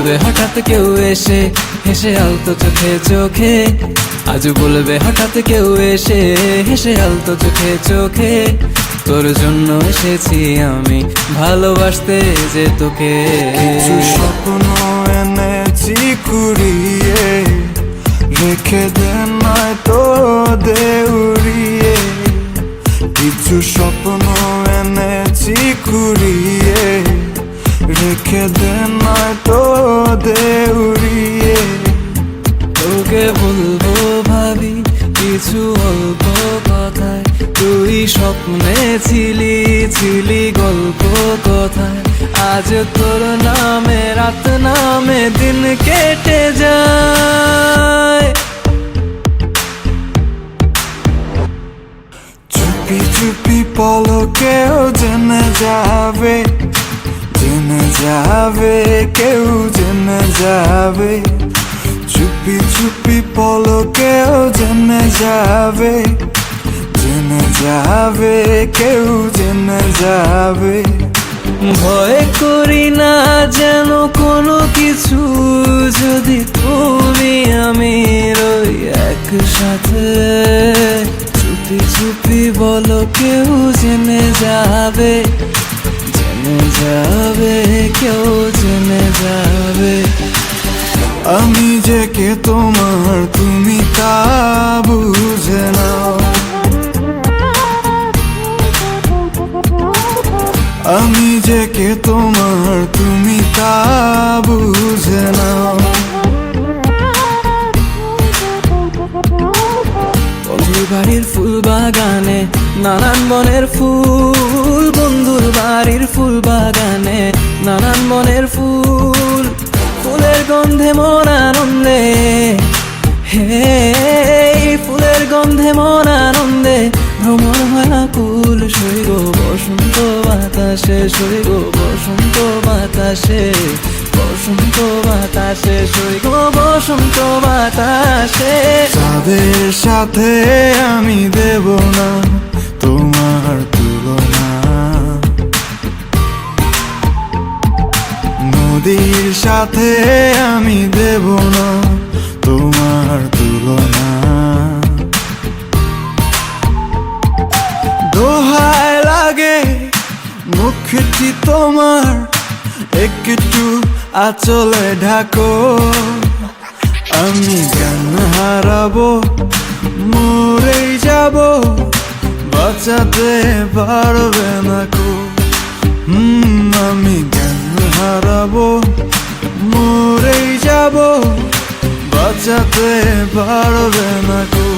বলবে হঠাৎ কেউ এসে হেসে আলতো চোখে চোখে, আজ বলবে হঠাৎ কেউ এসে হেসে আলতো চোখে চোখে, তোর জন্য এসেছি আমি ভালোবাসতে যে তোকে। কিছু স্বপ্ন এনেছি কুড়িয়ে, রেখে দে নয়তো দে উড়িয়ে। কিছু স্বপ্ন এনেছি কুড়িয়ে, রেখে দে নয়তো দে উড়িয়ে। তোকে বলবো ভাবি কিছু অল্প কথায়, তুই স্বপ্নে ছিলি ছিলি গল্প কথায়, আজ তোর নামে রাত নামে দিন কেটে যায়। চুপি চুপি পলকেও জেনে যাবে, জেনে যাবে, কেউ জেনে যাবে। চুপি চুপি পলকেও জেনে যাবে, জেনে যাবে, কেউ জেনে যাবে। ভয় করি না যেন কোনো কিছু, যদি তুমি আমি রই একসাথে। চুপি চুপি বলো কেউ জেনে যাবে, জেনে যাবে, কেউ জেনে যাবে। আমি যে কে তোমার তুমি তা বুঝে নাও, আমি যে কে তোমার তুমি তা বুঝে নাও। বন্ধুর বাড়ির ফুল বাগানে নানান বনের ফুল, বন্ধুর বাড়ির ফুল বাগানে নানান বনের ফুল, ফুলের গন্ধে মন আনন্দে, হে ফুলের গন্ধে মন আনন্দে ভ্রমণ হয় আকুল। সইগ বসন্ত বাতাসে, সইগ বসন্ত বাতাসে, বসন্ত বাতাসে, সইগ বসন্ত বাতাসে। তাদের সাথে আমি দেব না তোমার তুলনা, নদীর সাথে আমি দেব না তোমার তুলনা। দোহায় লাগে মুখটি তোমার, একটু আঁচলে ঢাকো। আমি জ্ঞান হারাবো, মরেই যাব, বাঁচাতে পারবে না কো। আমি জ্ঞান হারাবো, মরেই যাব, বাঁচাতে পারবে না কো।